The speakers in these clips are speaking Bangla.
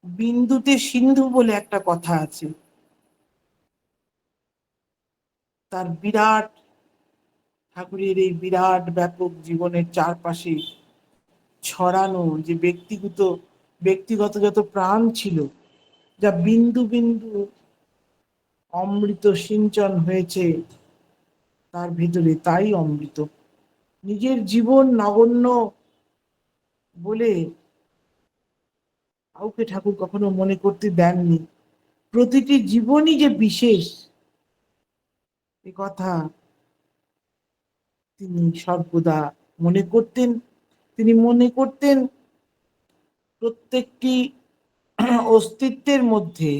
বিন্দুতে সিন্ধু বলে একটা কথা আছে। তার বিরাট ঠাকুরের এই বিরাট ব্যাপক জীবনের চারপাশে ছড়ানো যে ব্যক্তিগত যত প্রাণ ছিল, যা বিন্দু বিন্দু অমৃত সিঞ্চন হয়েছে তার ভিতরে, তাই অমৃত। নিজের জীবন নগণ্য বলে কাউকে ঠাকুর কখনো মনে করতে দেননি। প্রতিটি জীবনই যে বিশেষ, এ কথা তিনি সর্বদা মনে করতেন। তিনি মনে করতেন প্রত্যেকটি অস্তিত্বের মধ্যে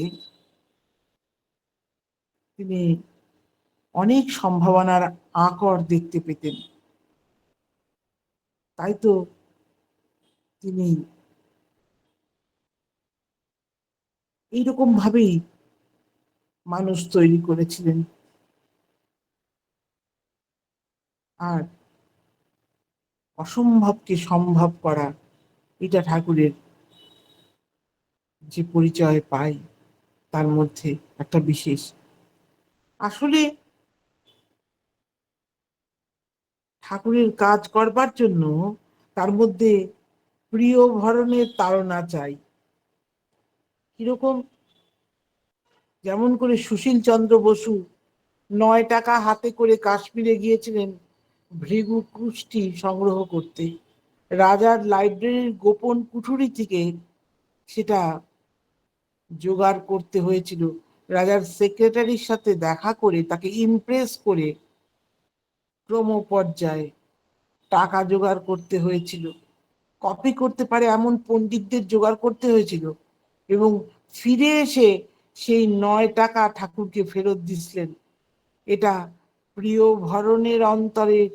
তিনি অনেক সম্ভাবনার আকর দেখতে পেতেন। তাই তো তিনি এইরকম ভাবেই মানুষ তৈরি করেছিলেন। আর অসম্ভবকে সম্ভব করা, এটা ঠাকুরের যে পরিচয় পাই তার মধ্যে একটা বিশেষ। আসলে ঠাকুরের কাজ করবার জন্য তার মধ্যে প্রিয় ধরনের তাড়না চাই। কিরকম? যেমন করে সুশীল চন্দ্র বসু 9 টাকা হাতে করে কাশ্মীরে গিয়েছিলেন ভৃগু কুষ্টি সংগ্রহ করতে। রাজার লাইব্রেরির গোপন কুঠুরি থেকে সেটা জোগাড় করতে হয়েছিল। রাজার সেক্রেটারির সাথে দেখা করে তাকে ইমপ্রেস করে ক্রমপর্যায়ে টাকা জোগাড় করতে হয়েছিল। কপি করতে পারে এমন পণ্ডিতদের জোগাড় করতে হয়েছিল, এবং ফিরে এসে সেই 9 টাকা ঠাকুরকে ফেরত দিছিলেন। এটা প্রিয় ভরণের অন্তরের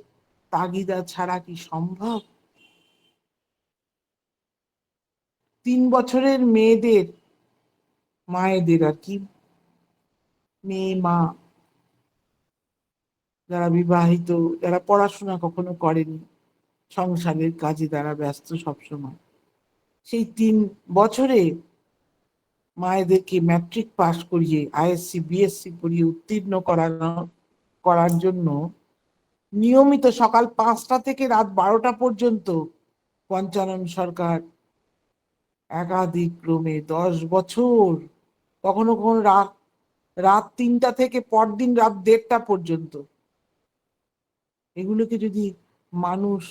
তাগিদা ছাড়া কি সম্ভব? 3 বছরের মায়েদের আর কি, মেয়ে মা যারা বিবাহিত, যারা পড়াশোনা কখনো করেনি, সংসারের কাজে তারা ব্যস্ত সবসময়, সেই 3 বছরে মায়েদেরকে ম্যাট্রিক পাস করিয়ে আইএসসি বিএসসি পড়িয়ে উত্তীর্ণ করার জন্য নিয়মিত সকাল 5টা থেকে রাত 12টা পর্যন্ত পঞ্চানন সরকার একাধিক ক্রমে 10 বছর, কখনো কখনো রাত রাত 3টা থেকে পরদিন রাত 1:30টা পর্যন্ত, এগুলোকে যদি মানুষ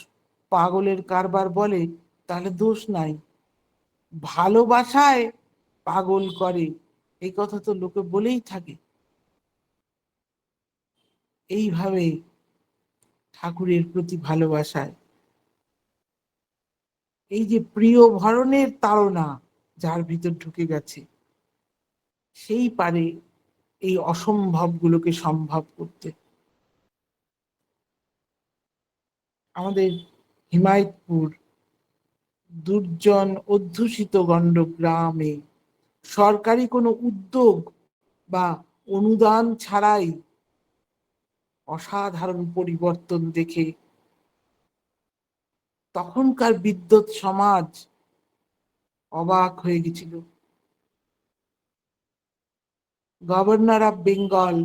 পাগলের কারবার বলে তাহলে দোষ নাই। ভালোবাসায় পাগল করে, এই কথা তো লোকে বলেই থাকে। এইভাবে ঠাকুরের প্রতি ভালোবাসায় এই যে প্রিয় ভরণের তাড়না যার ভিতর ঢুকে গেছে, সেই পারে এই অসম্ভব গুলোকে সম্ভব করতে। আমাদের হিমায়তপুর দুর্জন অধ্যুষিত গণ্ড গ্রামে সরকারি কোনো উদ্যোগ বা অনুদান ছাড়াই অসাধারণ পরিবর্তন দেখে তখনকার বিদ্যুৎ সমাজ অবাক হয়ে গেছিল। Governor of Bengal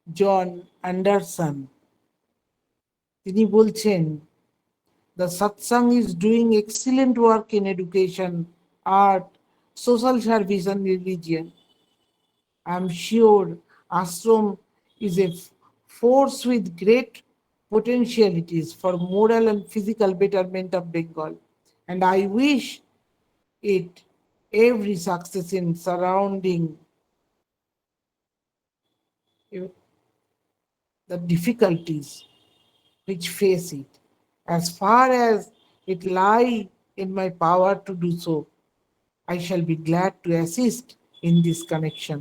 John Anderson, তিনি বলছেন, the satsang is doing excellent work in education, art, social service and religion. I am sure ashram is a force with great potentialities for moral and physical betterment of Bengal, and I wish it every success in surrounding the difficulties which face it. As far as it lie in my power to do so, I shall be glad to assist in this connection.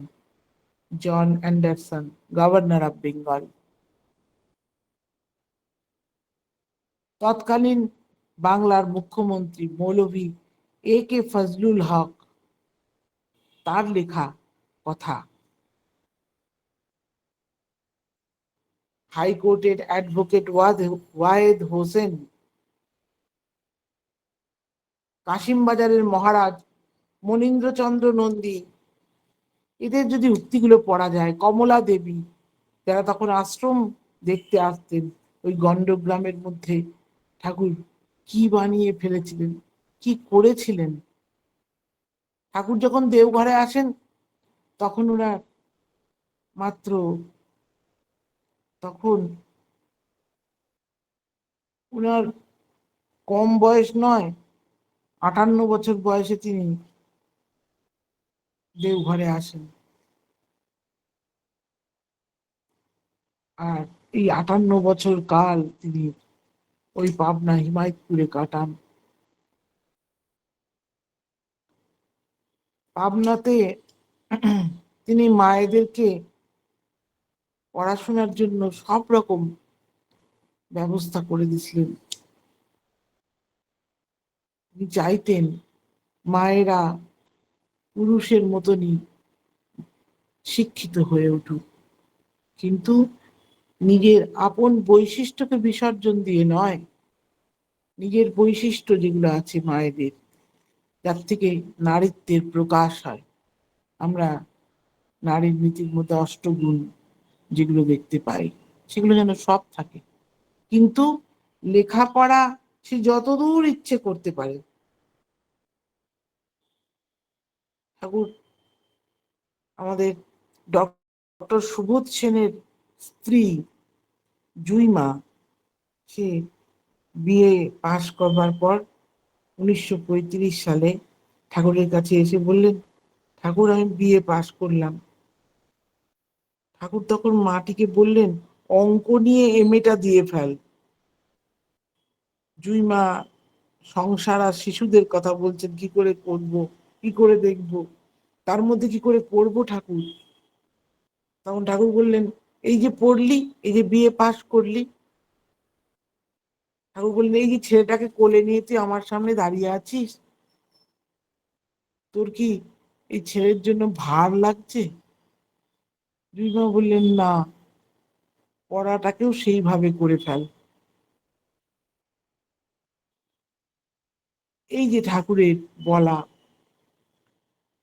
John Anderson, Governor of Bengal. তৎকালীন বাংলার মুখ্যমন্ত্রী মৌলভী A.K. ফজলুল হক, তার লেখা কথা। হাইকোর্টের অ্যাডভোকেট ওয়াহেদ হোসেন, কাশিমবাজারের মহারাজ মনীন্দ্রচন্দ্র নন্দী, এদের যদি উক্তিগুলো পড়া যায়, কমলা দেবী, যারা তখন আশ্রম দেখতে আসতেন ওই গণ্ডগ্রামের মধ্যে, ঠাকুর কি বানিয়ে ফেলেছিলেন, কি করেছিলেন। ঠাকুর যখন দেওঘরে আসেন তখন ওরা মাত্র, তখন ওনার কম বয়স নয়, 58 বছর বয়সে তিনি দেওঘরে আসেন। আর এই 58 বছর কাল তিনি ওই পাবনা হিমায়তপুরে কাটান। পাবনাতে তিনি মায়েদেরকে পড়াশোনার জন্য সব রকম ব্যবস্থা করে দিয়েছিলেন। তিনি চাইতেন মায়েরা পুরুষের মতনই শিক্ষিত হয়ে উঠুক, কিন্তু নিজের আপন বৈশিষ্ট্যকে বিসর্জন দিয়ে নয়। নিজের বৈশিষ্ট্য যেগুলো আছে মায়েদের, যার থেকে নারীত্বের প্রকাশ হয়, আমরা নারীর নীতির মধ্যে অষ্টগুণ যেগুলো দেখতে পাই, সেগুলো যেন সব থাকে। কিন্তু লেখাপড়া সে যতদূর ইচ্ছে করতে পারে। ঠাকুর আমাদের ডক্টর সুবোধ সেনের স্ত্রী জুইমা, সে বিএ পাশ করবার পর 1935 সালে ঠাকুরের কাছে এসে বললেন, ঠাকুর আমি বিএ পাশ করলাম। ঠাকুর তখন মাটিকে বললেন, অঙ্ক নিয়ে এমএটা দিয়ে ফেল। জুইমা সংসার আর শিশুদের কথা বলছেন, কি করে করব, কি করে দেখব, তার মধ্যে কি করে করব ঠাকুর। তখন ঠাকুর বললেন, এই যে পড়লি, এই যে বিএ পাশ করলি। ঠাকুর বললেন, এই যে ছেলেটাকে কোলে নিয়ে তুই আমার সামনে দাঁড়িয়ে আছিস, তোর কি এই ছেলের জন্য ভার লাগছে? জুইমা বললেন, না, পড়াটাকেও সেইভাবে করে ফেল। এই যে ঠাকুরের বলা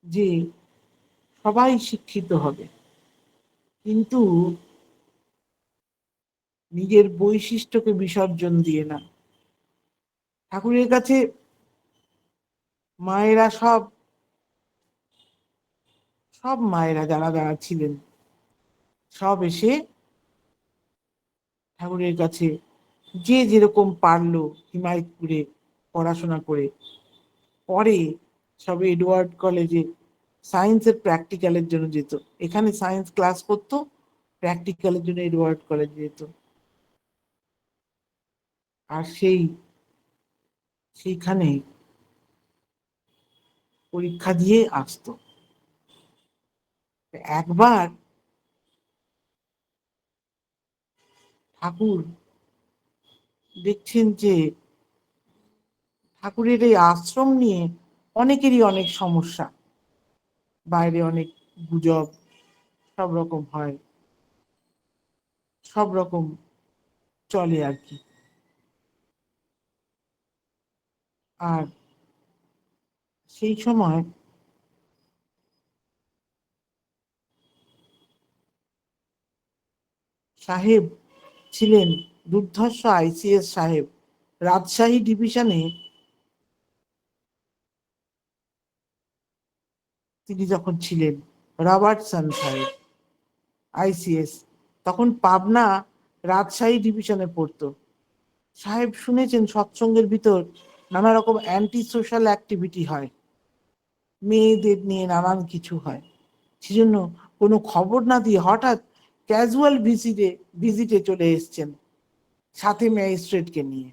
যে সবাই শিক্ষিত হবে, কিন্তু নিজের বৈশিষ্ট্যকে বিসর্জন দিয়ে না। ঠাকুরের কাছে মায়েরা সব সব মায়েরা যারা যারা ছিলেন, সব এসে ঠাকুরের কাছে যে যেরকম পারলো হিমায়তপুরে পড়াশোনা করে, পরে সব এডওয়ার্ড কলেজে সায়েন্সের প্র্যাকটিক্যালের জন্য যেত। এখানে সায়েন্স ক্লাস করতো, প্র্যাকটিক্যালের জন্য এডওয়ার্ড কলেজে যেত। আর সেইখানে পরীক্ষা দিয়ে আসতো। একবার ঠাকুর দেখছেন যে ঠাকুরের এই আশ্রম নিয়ে অনেকেরই অনেক সমস্যা, বাইরে অনেক গুজব সব রকম হয়, সব রকম চলে আর কি। আর সেই সময় সাহেব ছিলেন দুর্ধর্ষ আইসিএস সাহেব, রাজশাহী ডিভিশনে তিনি যখন ছিলেন, রবার্টসন সাহেব আইসিএস, তখন পাবনা রাজশাহী ডিভিশনে পড়তো। সাহেব শুনেছেন সৎসঙ্গের ভিতর নানা রকম অ্যান্টি সোশ্যাল অ্যাক্টিভিটি হয়, মেয়েদের নিয়ে নানান কিছু হয়। সেজন্য কোনো খবর না দিয়ে হঠাৎ ক্যাজুয়াল ভিজিটে চলে এসছেন, সাথে ম্যাজিস্ট্রেটকে নিয়ে।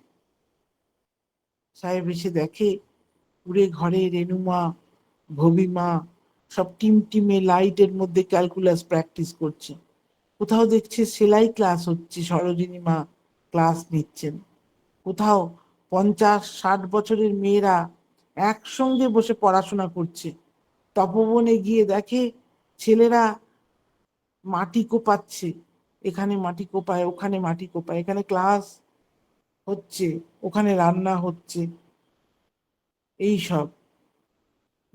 সাহেব এসে দেখে পুরে ঘরে রেনুমা, ভবিমা সব টিমে লাইটের মধ্যে ক্যালকুলাস প্র্যাকটিস করছে। কোথাও দেখছে সেলাই ক্লাস হচ্ছে, সরোজিনী মা ক্লাস নিচ্ছেন। কোথাও 50-60 বছরের মেয়েরা একসঙ্গে বসে পড়াশোনা করছে। তপবনে গিয়ে দেখে ছেলেরা মাটি কোপাচ্ছে, এখানে মাটি কোপায়, ওখানে মাটি কোপায়, এখানে ক্লাস হচ্ছে, ওখানে রান্না হচ্ছে, এই সব।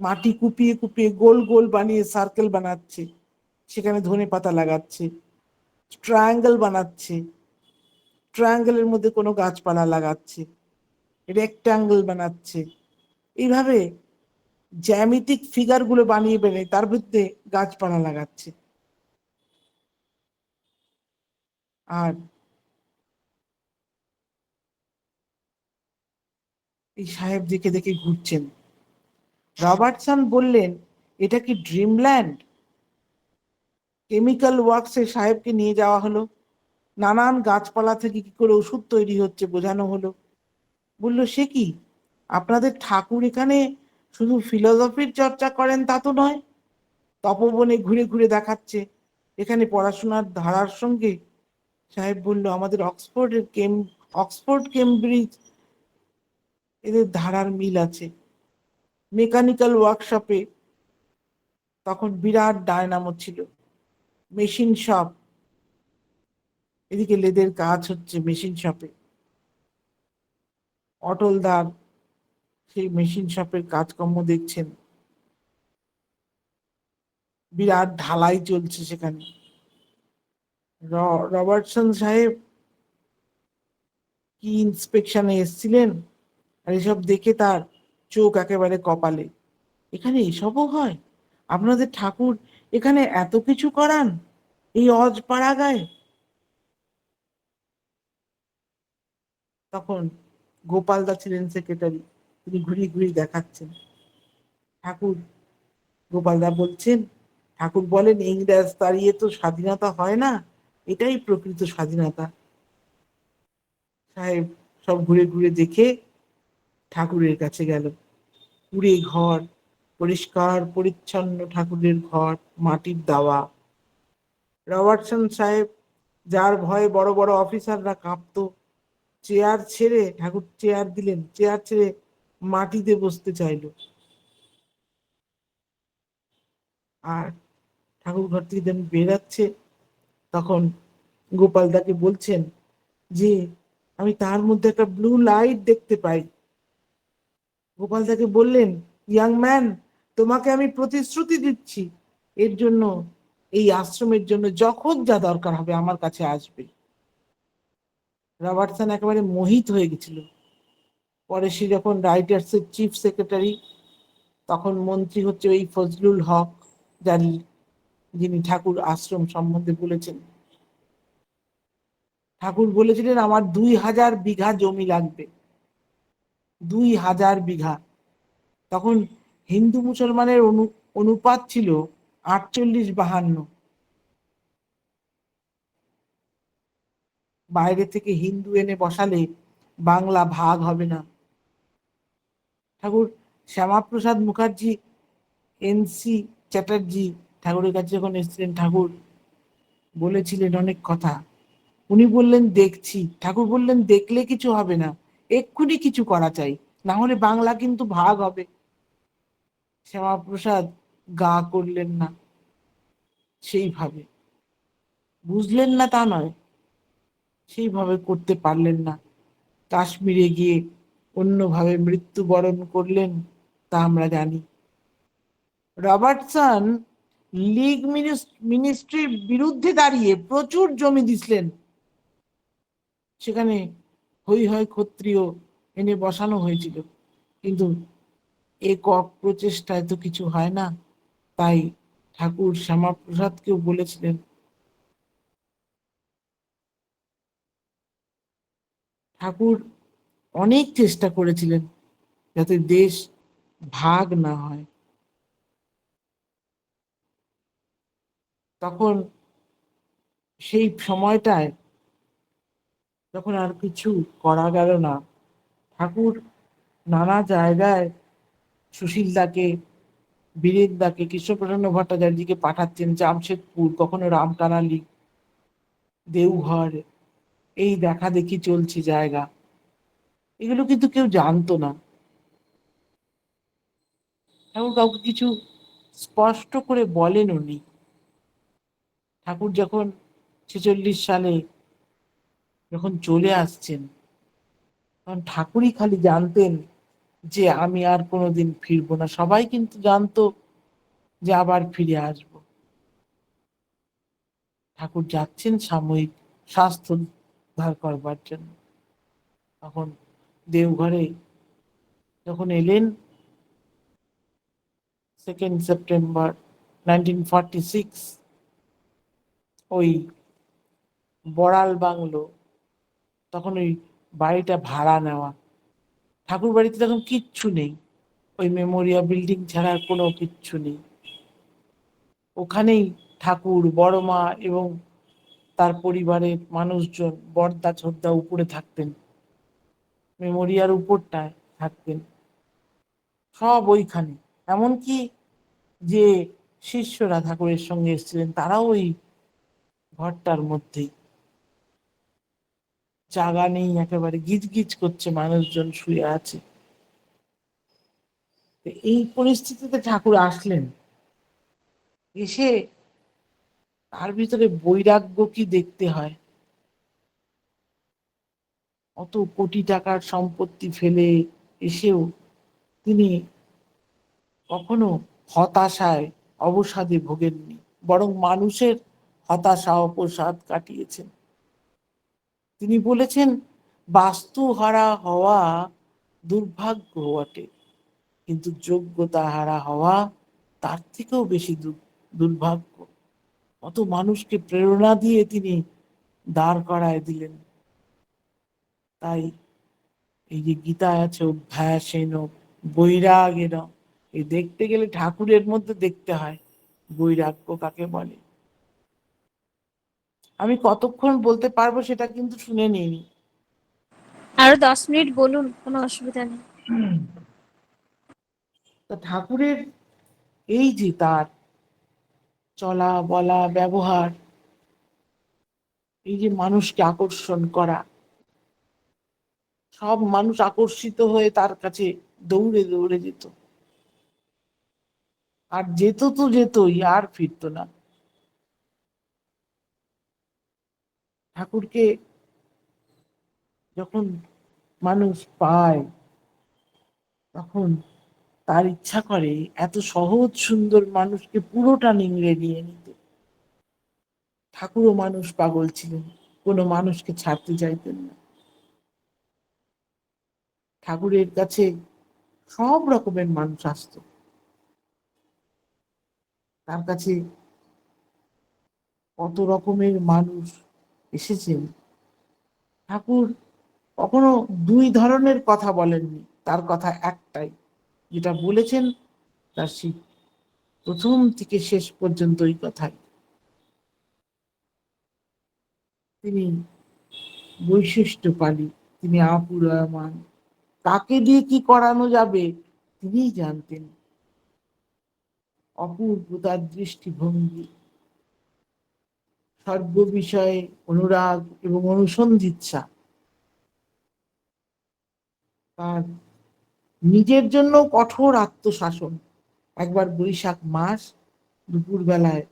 মাটি কুপিয়ে কুপিয়ে গোল গোল বানিয়ে সার্কেল বানাচ্ছে, সেখানে ধনেপাতা লাগাচ্ছে, ট্রায়াঙ্গেল বানাচ্ছে, ট্রায়াঙ্গেলের মধ্যে কোনো গাছপালা লাগাচ্ছে, রেক্ট্যাঙ্গেল বানাচ্ছে। এইভাবে জ্যামিতিক ফিগার গুলো বানিয়ে বেড়ে তার মধ্যে গাছপালা লাগাচ্ছে। আর এই সাহেব দেখে দেখে ঘুরছেন। রবার্টসন বললেন, এটা কি ড্রিমল্যান্ড? কেমিক্যাল ওয়ার্কসে সাহেবকে নিয়ে যাওয়া হলো। নানান গাছপালা থেকে কি করে ওষুধ তৈরি হচ্ছে বোঝানো হলো। বলল, সে কি, আপনাদের ঠাকুর এখানে শুধু ফিলোসফির চর্চা করেন তা তো নয়, তপবনে ঘুরে ঘুরে দেখাচ্ছে এখানে পড়াশোনার ধারার সঙ্গে। সাহেব বলল, আমাদের অক্সফোর্ড কেমব্রিজ এদের ধারার মিল আছে। মেকানিক্যাল ওয়ার্কশপে তখন বিরাট ডায়নামো ছিল, মেশিন শপ, এদিকে লেদের কাজ হচ্ছে মেশিন শপে। অটলদার সেই মেশিন শপের কাজকর্ম দেখছেন, বিরাট ঢালাই চলছে সেখানে। রবার্টসন সাহেব কি ইন্সপেকশনে এসেছিলেন, আর এসব দেখে তার চোখ একেবারে কপালে। এখানে এসবও হয়? আপনাদের ঠাকুর এখানে এত কিছু করান এই অজপাড়া গায়ে? তখন গোপালদা ছিলেন সেক্রেটারি, তিনি ঘুরিয়ে ঘুরিয়ে দেখাচ্ছেন ঠাকুর। গোপালদা বলছেন, ঠাকুর বলেন, ইংরেজ তাড়িয়ে তো স্বাধীনতা হয় না, এটাই প্রকৃত স্বাধীনতা। সাহেব সব ঘুরে ঘুরে দেখে ঠাকুরের কাছে গেল। কুড়ে ঘর, পরিষ্কার পরিচ্ছন্ন ঠাকুরের ঘর, মাটির দাওয়া। রবার্টসন সাহেব, যার ভয়ে বড় বড় অফিসাররা কাঁপতো, চেয়ার ছেড়ে, ঠাকুর চেয়ার দিলেন, চেয়ার ছেড়ে মাটিতে বসতে চাইল। আর ঠাকুর ঘর থেকে যখন বেরাচ্ছে, তখন গোপালদাকে বলছেন যে আমি তার মধ্যে একটা ব্লু লাইট দেখতে পাই। গোপালদাকে বললেন, ইয়াং ম্যান, তোমাকে আমি প্রতিশ্রুতি দিচ্ছি, এর জন্য, এই আশ্রমের জন্য যখন যা দরকার হবে আমার কাছে আসবে। রবার্টসন একেবারে মোহিত হয়ে গেছিল। পরে সে যখন রাইটার্স এর চিফ সেক্রেটারি, তখন মন্ত্রী হচ্ছে ওই ফজলুল হক, যার, যিনি ঠাকুর আশ্রম সম্বন্ধে বলেছেন। ঠাকুর বলেছিলেন আমার 2000 বিঘা জমি লাগবে, 2000 বিঘা। তখন হিন্দু মুসলমানের অনুপাত ছিল 48-52। বাইরে থেকে হিন্দু এনে বসালে বাংলা ভাগ হবে না। ঠাকুর শ্যামাপ্রসাদ মুখার্জি, NC চ্যাটার্জি ঠাকুরের কাছে যখন এসেছিলেন, ঠাকুর বলেছিলেন অনেক কথা। উনি বললেন, দেখছি। ঠাকুর বললেন, দেখলে কিছু হবে না, এক্ষুনি কিছু করা চাই, না হলে বাংলা কিন্তু ভাগ হবে। শ্যামাপ্রসাদ গা করলেন না সেইভাবে, বুঝলেন না তা নয়, সেইভাবে করতে পারলেন না। কাশ্মীরে গিয়ে অন্যভাবে মৃত্যুবরণ করলেন, তা আমরা জানি। রবার্টসন লীগ মিনিস্ট্রির বিরুদ্ধে দাঁড়িয়ে প্রচুর জমি দিছিলেন। সেখানে হই হয় ক্ষত্রিয় এনে বসানো হয়েছিল, কিন্তু একক প্রচেষ্টায় তো কিছু হয় না। তাই ঠাকুর শ্যামাপ্রসাদকেও বলেছিলেন, ঠাকুর অনেক চেষ্টা করেছিলেন যাতে দেশ ভাগ না হয়। তখন সেই সময়টায় যখন আর কিছু করা গেল না, ঠাকুর নানা জায়গায় সুশীল দাকে, বীরেন দাকে, কৃষ্ণপ্রসন্ন ভট্টাচার্যকে পাঠাচ্ছেন জামশেদপুর, কখনো রামকানালি, দেওঘর, এই দেখা দেখি চলছে জায়গা। এগুলো কিন্তু কেউ জানতো না। ঠাকুর কাউকে কিছু স্পষ্ট করে বলেন উনি। ঠাকুর যখন 46 সালে যখন চলে আসছেন, তখন ঠাকুরই খালি জানতেন যে আমি আর কোনোদিন ফিরবো না। সবাই কিন্তু জানতো যে আবার ফিরে আসবো। ঠাকুর যাচ্ছেন সাময়িক স্বাস্থ্য উদ্ধার করবার জন্য। তখন দেওঘরে যখন এলেন 2 সেপ্টেম্বর 1946, ওই বড়াল বাংলো, তখন ওই বাড়িটা ভাড়া নেওয়া। ঠাকুর বাড়িতে তখন কিচ্ছু নেই, ওই মেমোরিয়াল বিল্ডিং ছাড়া আর কোনো কিচ্ছু নেই। ওখানেই ঠাকুর, বড় মা এবং তার পরিবারের মানুষজন, বড়দা ছোটদা উপরে থাকতেন, মেমোরিয়ার উপরটায় থাকতেন, সব ওইখানে। এমনকি যে শিষ্যরা ঠাকুরের সঙ্গে এসেছিলেন তারাও ওই ঘরটার মধ্যেই। জায়গা নেই, একেবারে গিজ গিজ করছে, মানুষজন শুয়ে আছে। এই পরিস্থিতিতে ঠাকুর আসলেন, এসে তার ভিতরে বৈরাগ্য কি দেখতে হয়। অত কোটি টাকার সম্পত্তি ফেলে এসেও তিনি কখনো হতাশায় অবসাদে ভোগেননি, বরং মানুষের হতাশা অবসাদ কাটিয়েছেন। তিনি বলেছেন, বাস্তুহারা হওয়া দুর্ভাগ্য বটে, কিন্তু যোগ্যতা হারা হওয়া তার থেকেও বেশি দুর্ভাগ্য। কত মানুষকে প্রেরণা দিয়ে তিনি দাঁড় করায় দিলেন। তাই এই যে গীতায় আছে, অভ্যাসেন বৈরাগেন, এই দেখতে গেলে ঠাকুরের মধ্যে দেখতে হয় বৈরাগ্য কাকে বলে। আমি কতক্ষণ বলতে পারবো সেটা কিন্তু শুনে নিই। আরো 10 মিনিট বলুন, কোনো অসুবিধা নেই। তা ঠাকুরের এই যে তার চলা বলা ব্যবহার, এই যে মানুষকে আকর্ষণ করা, সব মানুষ আকর্ষিত হয়ে তার কাছে দৌড়ে দৌড়ে যেত। আর যেত তো যেতই, আর ফিরতো না। ঠাকুরকে যখন মানুষ পায় তখন তার ইচ্ছা করে এত সহজ সুন্দর মানুষকে পুরোটা নিংড়ে নিয়ে নিতে। ঠাকুরও মানুষ পাগল ছিলেন, কোনো মানুষকে ছাড়তে চাইতেন না। ঠাকুরের কাছে সব রকমের মানুষ আসতো, তার কাছে কত রকমের মানুষ এসেছেন। ঠাকুর কখনো দুই ধরনের কথা বলেননি, তার কথা একটাই, যেটা বলেছেন তার সেই প্রথম থেকে শেষ পর্যন্ত ওই কথাই। তিনি বৈশিষ্ট্যপালী, তিনি আপুরায়মান, কাকে দিয়ে কি করানো যাবে তিনিই জানতেন। অপূর্ব তার দৃষ্টিভঙ্গি, সর্ব বিষয়ে অনুরাগ এবং অনুসন্ধিৎসা। তার নিজের জন্য কঠোর আত্মশাসন। একবার বৈশাখ মাস দুপুর বেলায়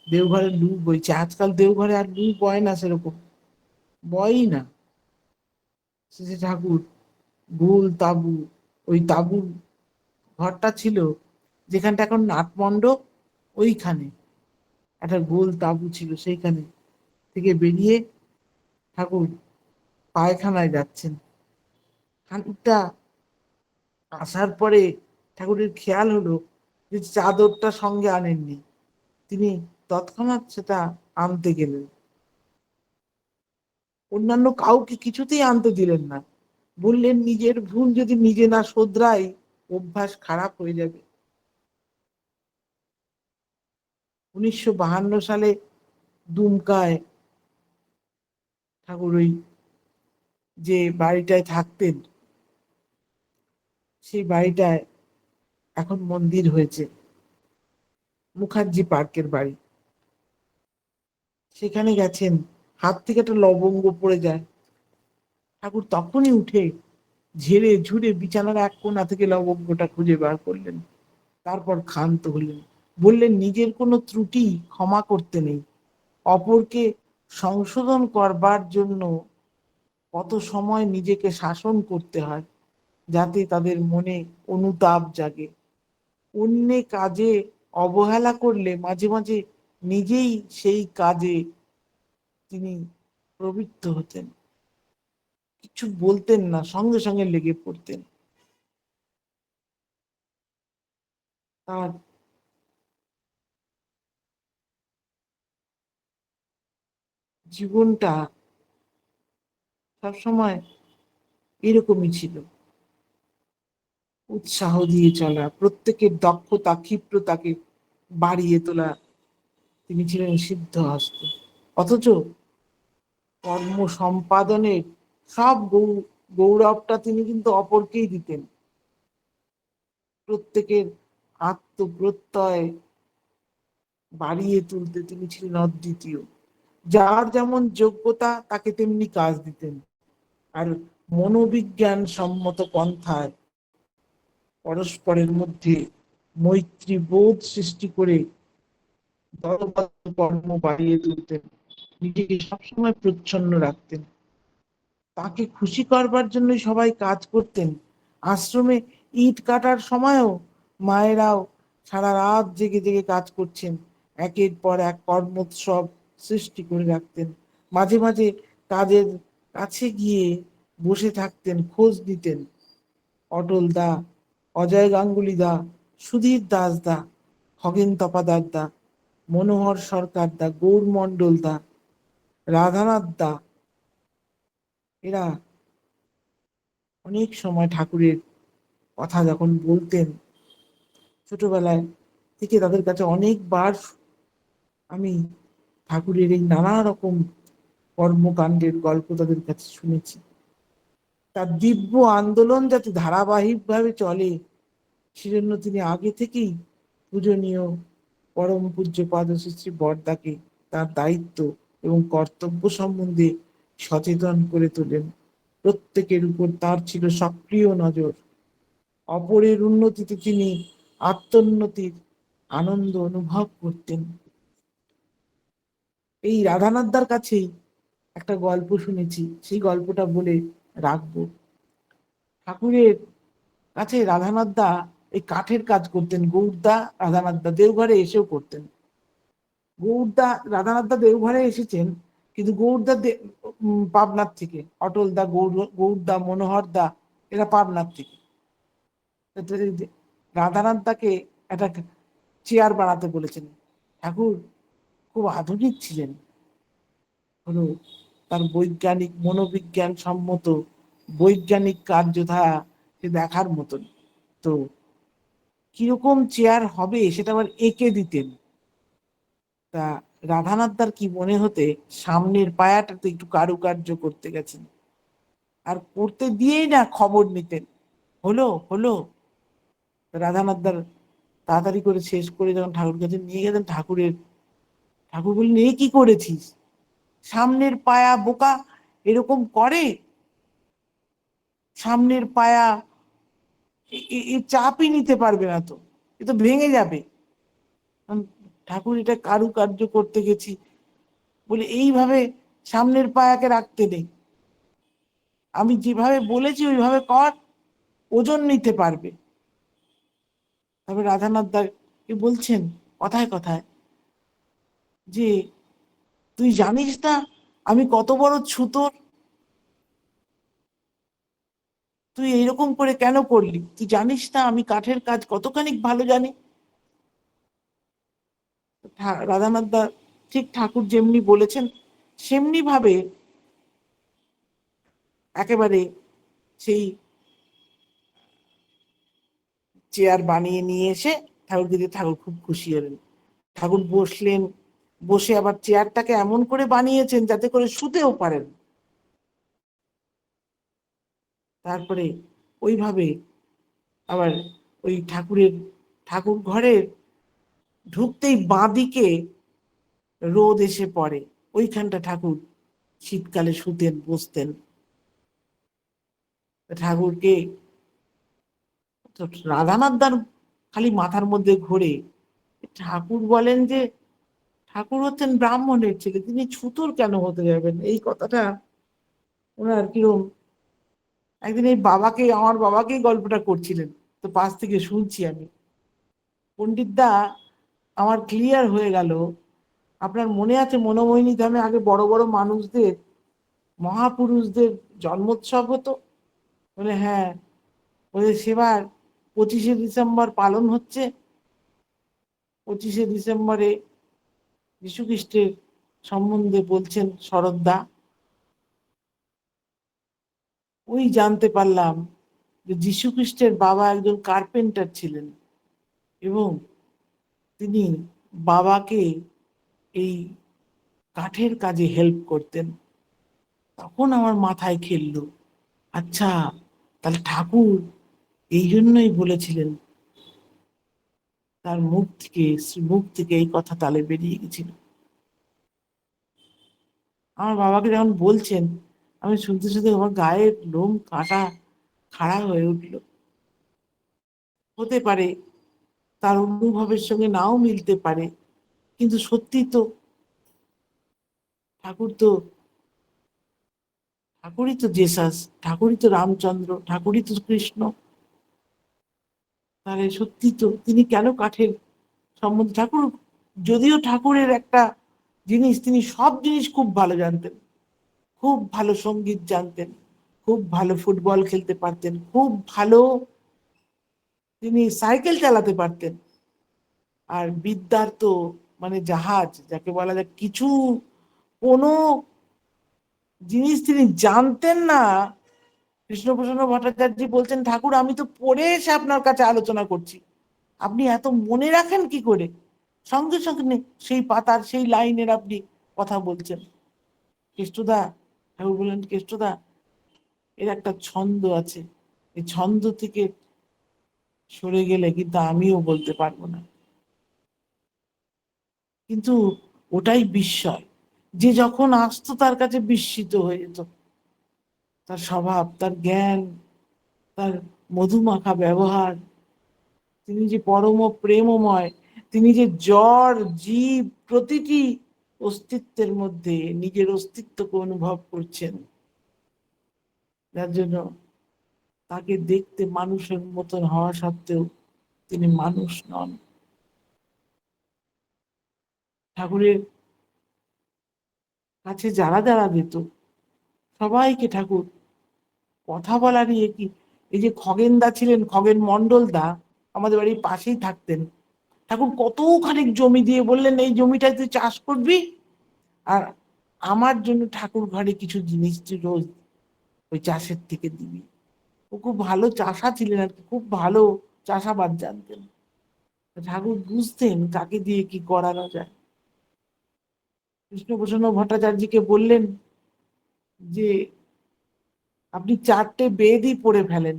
দেওঘরে লু বইছে, আজকাল দেওঘরে আর লু বয় না, সেরকম বয়ই না। শেষে ঠাকুর গোল তাবু, ওই তাবুর ঘরটা ছিল যেখানটা এখন নাটমণ্ডপ, ওইখানে একটা গোল তাবু ছিল, সেইখানে থেকে বেরিয়ে ঠাকুর পায়খানায় যাচ্ছেন। খানিকটা আসার পরে ঠাকুরের খেয়াল হলো যে চাদরটা সঙ্গে আনেননি। তিনি তৎক্ষণাৎ সেটা আনতে গেলেন, অন্যান্য কাউকে কিছুতেই আনতে দিলেন না। বললেন, নিজের ভুল যদি নিজে না শোধরাই অভ্যাস খারাপ হয়ে যাবে। 1952 সালে দুমকায় ঠাকুর ওই যে বাড়িটায় থাকতেন, সেই বাড়িটায় এখন মন্দির হয়েছে, মুখার্জি পার্কের বাড়ি। সেখানে গেছেন, হাত থেকে একটা লবঙ্গ পড়ে যায়। ঠাকুর তখনই উঠে ঝেড়ে ঝুড়ে বিছানার এক কোণা থেকে লবঙ্গটা খুঁজে বার করলেন। তারপর ক্ষান্ত হলেন, বললেন, নিজের কোনো ত্রুটি ক্ষমা করতে নেই, অপরকে সংশোধন করবার জন্য কত সময় নিজেকে শাসন করতে হয়। যাতে তাদের মনে অনুতাপ জাগে। অন্য কাজে অবহেলা করলে মাঝে মাঝে নিজেই সেই কাজে তিনি প্রবৃত্ত হতেন, কিছু বলতেন না, সঙ্গে সঙ্গে লেগে পড়তেন। তার জীবনটা সবসময় এরকমই ছিল, উৎসাহ দিয়ে চলা, প্রত্যেকের দক্ষতা ক্ষিপ্রতাকে বাড়িয়ে তোলা। তিনি ছিলেন সিদ্ধহস্ত। অথচ কর্ম সম্পাদনের সব গৌরবটা তিনি কিন্তু অপরকেই দিতেন। প্রত্যেকের আত্মপ্রত্যয় বাড়িয়ে তুলতে তিনি ছিলেন অদ্বিতীয়। যার যেমন যোগ্যতা তাকে তেমনি কাজ দিতেন। আর মনোবিজ্ঞান সম্মত পন্থায় পরস্পরের মধ্যে মৈত্রী বোধ সৃষ্টি করে দলবদ্ধ কর্ম বাড়িয়ে তুলতেন, নিজেকে সবসময় প্রচ্ছন্ন রাখতেন। তাকে খুশি করবার জন্য সবাই কাজ করতেন। আশ্রমে ইট কাটার সময়ও মায়েরাও সারা রাত জেগে জেগে কাজ করছেন, একের পর এক কর্মোৎসব সৃষ্টি করে রাখতেন। মাঝে মাঝে কাজের কাছে গিয়ে বসে থাকতেন, খোঁজ নিতেন। অটল দা, অজয় গাঙ্গুলি দা, সুধীর দাস দা, খগেন তপাদার দা, মনোহর সরকার দা, গৌর মন্ডল দা, রাধানাথ দা, এরা অনেক সময় ঠাকুরের কথা যখন বলতেন, ছোটবেলায় থেকে তাদের কাছে অনেকবার আমি ঠাকুরের এই নানা রকম কর্মকাণ্ডের গল্প তাদের কাছে শুনেছি। তার দিব্য আন্দোলন যাতে ধারাবাহিকভাবে চলে সেজন্য তিনি আগে থেকেই পূজনীয় পরম পূজ্যপাদ শ্রী শ্রী বরদাকে তার দায়িত্ব এবং কর্তব্য সম্বন্ধে সচেতন করে তোলেন। প্রত্যেকের উপর তার ছিল সক্রিয় নজর। অপরের উন্নতিতে তিনি আত্মোন্নতির আনন্দ অনুভব করতেন। এই রাধানাথদার কাছেই একটা গল্প শুনেছি, সেই গল্পটা বলে রাখবো। ঠাকুরের কাছে রাধানাথদা এই কাঠের কাজ করতেন। গৌরদা রাধানাথদা দেওঘরে এসেও করতেন। গৌরদা রাধানাথদা দেওঘরে এসেছেন, কিন্তু গৌরদা পাবনার থেকে, অটল দা, গৌরদা, মনোহর দা, এরা পাবনার থেকে। রাধানাথ দাকে একটা চেয়ার বানাতে বলেছেন। ঠাকুর খুব আধুনিক ছিলেন, হলো তার বৈজ্ঞানিক মনোবিজ্ঞান সম্মত বৈজ্ঞানিক কার্যধারা সে দেখার মতন। তো কিরকম চেয়ার হবে সেটা আবার এঁকে দিতেন। তা রাধানাথদার কি মনে হতে সামনের পায়াটাতে একটু কারুকার্য করতে গেছেন, আর করতে দিয়েই না খবর নিতেন, হলো হলো। রাধানাথদার তাড়াতাড়ি করে শেষ করে যখন ঠাকুর কাছে নিয়ে গেলেন, ঠাকুর বললেন, এ কি করেছিস? সামনের পায়া বোকা এরকম করে? সামনের পায়া এ চাপই নিতে পারবে না তো, এ তো ভেঙে যাবে। ঠাকুর, এটা কারুকার্য করতে গেছি বলে এইভাবে সামনের পায়াকে রাখতে নেই, আমি যেভাবে বলেছি ওইভাবে কর, ওজন নিতে পারবে। তবে রাধানাথ দা কি বলছেন কথায় কথায় যে, তুই জানিস না আমি কত বড় ছুতোর, তুই এইরকম করে কেন করলি? তুই জানিস না আমি কাঠের কাজ কতখানি ভালো জানি? রাধানাথ দা ঠিক ঠাকুর যেমনি বলেছেন সেমনি ভাবে একেবারে সেই চেয়ার বানিয়ে নিয়ে এসে ঠাকুরকে দিয়ে ঠাকুর খুব খুশি হলেন। ঠাকুর বসলেন, বসে আবার চেয়ারটাকে এমন করে বানিয়েছেন যাতে করে শুতেও পারেন। তারপরে ওইভাবে আবার ওই ঠাকুর ঘরের ঢুকতেই বাঁদিকে রোদ এসে পড়ে, ওইখানটা ঠাকুর শীতকালে শুতেন, বসতেন। ঠাকুরকে রাধানাথদার খালি মাথার মধ্যে ঘোরে, ঠাকুর বলেন যে ঠাকুর হচ্ছেন ব্রাহ্মণের ছেলে, তিনি ছুতোর কেন হতে যাবেন? এই কথাটা ওনার কিরম একদিন আমার বাবাকেই গল্পটা করছিলেন, তো পাশ থেকে শুনছি আমি। পণ্ডিতদা, আমার ক্লিয়ার হয়ে গেল, আপনার মনে আছে মনোমোহিনী ধামে আগে বড় বড় মানুষদের, মহাপুরুষদের জন্মোৎসব হতো? বলে হ্যাঁ। ওদের সেবার 25শে ডিসেম্বর পালন হচ্ছে। 25শে ডিসেম্বরে যীশু খ্রিস্টের সম্বন্ধে বলছেন শরৎদা। ওই জানতে পারলাম যে যীশু খ্রিস্টের বাবা একজন কার্পেন্টার ছিলেন, এবং তিনি বাবাকে এই কাঠের কাজে হেল্প করতেন। তখন আমার মাথায় খেললো, আচ্ছা, তাহলে ঠাকুর এই জন্যই বলেছিলেন। তার মুখ থেকে এই কথা তালে বেরিয়ে গেছিল। আমার বাবাকে যখন বলছেন, আমি শুনতে শুনতে আমার গায়ের লোম কাটা খাড়া হয়ে উঠল। হতে পারে তার অনুভবের সঙ্গে নাও মিলতে পারে, কিন্তু সত্যি তো, ঠাকুর তো ঠাকুরই তো জেসাস, ঠাকুরই তো রামচন্দ্র, ঠাকুরই তো কৃষ্ণ। তাহলে সত্যি তো তিনি কেন কাঠের সম্বন্ধে? ঠাকুর, যদিও ঠাকুরের একটা জিনিস, তিনি সব জিনিস খুব ভালো জানতেন, খুব ভালো সঙ্গীত জানতেন, খুব ভালো ফুটবল খেলতে পারতেন, খুব ভালো তিনি সাইকেল চালাতে পারতেন। আর বিদ্যার তো মানে জাহাজ যাকে বলা যায়, কিছু কোনো জিনিস তিনি জানতেন না। কৃষ্ণপ্রসন্ন ভট্টাচার্য বলছেন, ঠাকুর আমি তো পড়ে এসে আপনার কাছে আলোচনা করছি, আপনি এত মনে রাখেন কি করে? সঙ্গে সঙ্গে সেই পাতার সেই লাইনের আপনি কথা বলছেন। কেষ্টদা, ঠাকুর বললেন, কেষ্টদা, এর একটা ছন্দ আছে, এই ছন্দ থেকে সরে গেলে কিন্তু আমিও বলতে পারবো না। কিন্তু ওটাই বিস্ময়, যে যখন আসতো তার কাছে বিস্মিত হয়ে যেত। তার স্বভাব, তার জ্ঞান, তার মধুমাখা ব্যবহার, তিনি যে পরম প্রেমময়, তিনি যে জড় জীব প্রতিটি অস্তিত্বের মধ্যে নিজের অস্তিত্বকে অনুভব করছেন, যার জন্য তাকে দেখতে মানুষের মতন হওয়া সত্ত্বেও তিনি মানুষ নন। ঠাকুরের কাছে যারা যারা যেত, সবাইকে ঠাকুর কথা বলা নিয়ে কি, এই যে খগেন দা ছিলেন, খগেন মন্ডল দা, আমাদের বাড়ির পাশেই থাকতেন। ঠাকুর কতখানি জমি দিয়ে বললেন, এই জমিটায় তুই চাষ করবি, আর আমার জন্য ঠাকুর ঘরে কিছু জিনিস তুই রোজ ওই চাষের থেকে দিবি। ও খুব ভালো চাষা ছিলেন আর কি, খুব ভালো চাষাবাদ জানতেন। ঠাকুর বুঝতেন কাকে দিয়ে কি করানো যায়। কৃষ্ণপ্রসন্ন ভট্টাচার্যকে বললেন যে আপনি 4টে বেদই পড়ে ফেলেন।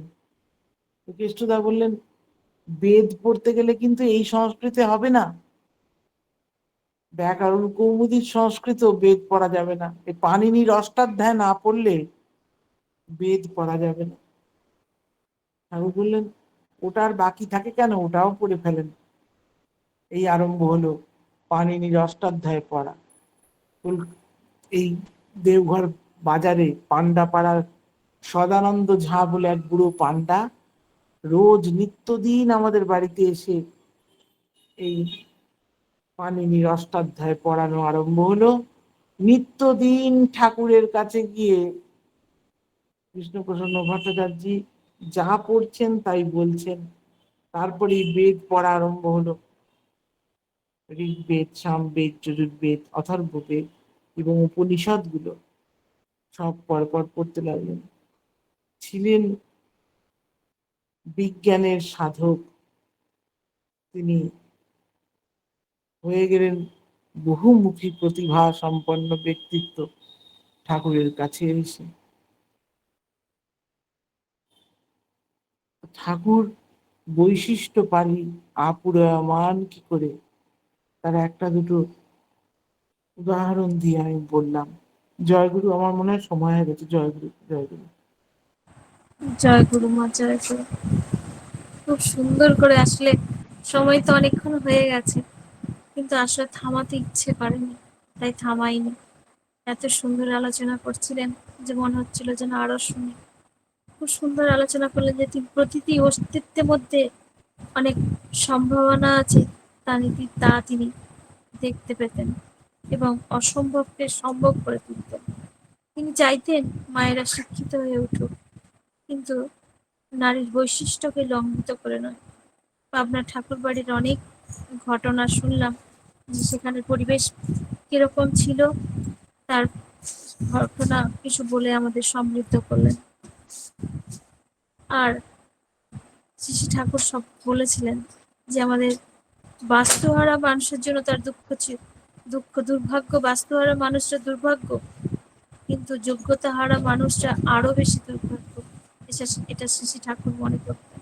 কেষ্টদা বললেন, বেদ পড়তে গেলে কিন্তু এই সংস্কৃতে হবে না, ব্যাকরণ কৌমুদীর সংস্কৃত বেদ পড়া যাবে না, এই পাণিনির অষ্টাধ্যায় না পড়লে বেদ পড়া যাবে না। ঠাকুর বললেন, ওটা আর বাকি থাকে কেন, ওটাও পড়ে ফেলেন। এই আরম্ভ হলো পাণিনির অষ্টাধ্যায় পড়া। এই দেওঘর বাজারে পান্ডাপাড়ার সদানন্দ ঝা বলে এক বুড়ো পান্ডা রোজ নিত্যদিন আমাদের বাড়িতে এসে এই পাণিনির অষ্টাধ্যায় পড়ানো আরম্ভ হলো। নিত্যদিন ঠাকুরের কাছে গিয়ে কৃষ্ণপ্রসন্ন ভট্টাচার্য যা পড়ছেন তাই বলছেন। তারপরে বেদ পড়া আরম্ভ হলো, ঋগ্বেদ, সামবেদ, যজুর্বেদ, অথর্ববেদ এবং উপনিষদ গুলো সব পরপর পড়তে লাগলেন। ছিলেন বিজ্ঞানের সাধক, তিনি হয়ে গেলেন বহুমুখী প্রতিভা সম্পন্ন ব্যক্তিত্ব ঠাকুরের কাছে এসে। ঠাকুর বৈশিষ্ট্য পারি আপুরমান কি করে, তার একটা দুটো উদাহরণ দিয়ে আমি বললাম। জয়গুরু, আমার মনে হয় সময় হয়ে গেছে। জয়গুরু, জয়গুরু। জয় গুরু মা, জয় গুরু। খুব সুন্দর করে আসলে, সময় তো অনেকক্ষণ হয়ে গেছে, কিন্তু আসলে থামাতে ইচ্ছে করেনি, তাই থামাইনি। এত সুন্দর আলোচনা করছিলেন যে মনে হচ্ছিল যেন আরো শুনি। খুব সুন্দর আলোচনা করলেন যে প্রতিটি অস্তিত্বের মধ্যে অনেক সম্ভাবনা আছে, তা তিনি দেখতে পেতেন এবং অসম্ভবকে সম্ভব করে তুলতেন। তিনি চাইতেন মায়েরা শিক্ষিত হয়ে উঠুক, কিন্তু নারীর বৈশিষ্ট্যকে লঙ্ঘিত করে নয়। পাবনার ঠাকুরবাড়ির অনেক ঘটনা শুনলাম যে সেখানে পরিবেশ কিরকম ছিল, তার ঘটনা কিছু বলে আমাদের সমৃদ্ধ করলেন। আর শ্রী ঠাকুর সব বলেছিলেন যে আমাদের বাস্তুহারা মানুষের জন্য তার দুর্ভাগ্য, বাস্তুহারা মানুষরা দুর্ভাগ্য, কিন্তু যোগ্যতা হারা মানুষরা আরো বেশি দুর্ভাগ্য। এটা শ্রী ঠাকুর মনে করতেন।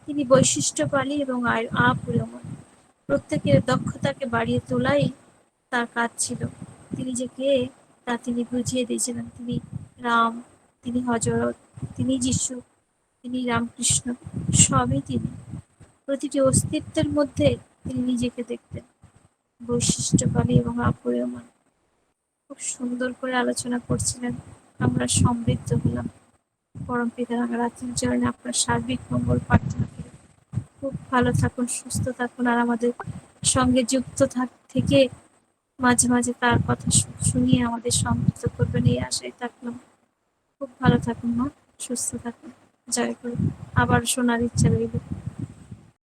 তিনি বৈশিষ্ট্যশালী এবং আপুরময়, প্রত্যেকের দক্ষতাকে বাড়িয়ে তোলাই তার কাজ ছিল। তিনি যে কে তা তিনি বুঝিয়ে দিয়েছিলেন। তিনি রাম, তিনি হযরত, তিনি যিশু, তিনি রামকৃষ্ণ, সবই তিনি। প্রতিটি অস্তিত্বের মধ্যে তিনি নিজেকে দেখতেন বৈশিষ্ট্যশালী এবং অপরিমেয়। খুব সুন্দর করে আলোচনা করছিলেন, আমরা সমৃদ্ধ হলাম। পরম পিতা রাত্রির চরণে আপনার সার্বিক মঙ্গল প্রার্থনা করি। খুব ভালো থাকুন, সুস্থ থাকুন, আর আমাদের সঙ্গে যুক্ত থেকে মাঝে মাঝে তার কথা শুনিয়ে আমাদের সমৃদ্ধ করবেন, এই আশায় থাকলাম। খুব ভালো থাকুন মা, সুস্থ থাকুন। জয় গুরু। আবার শোনার ইচ্ছা রইল।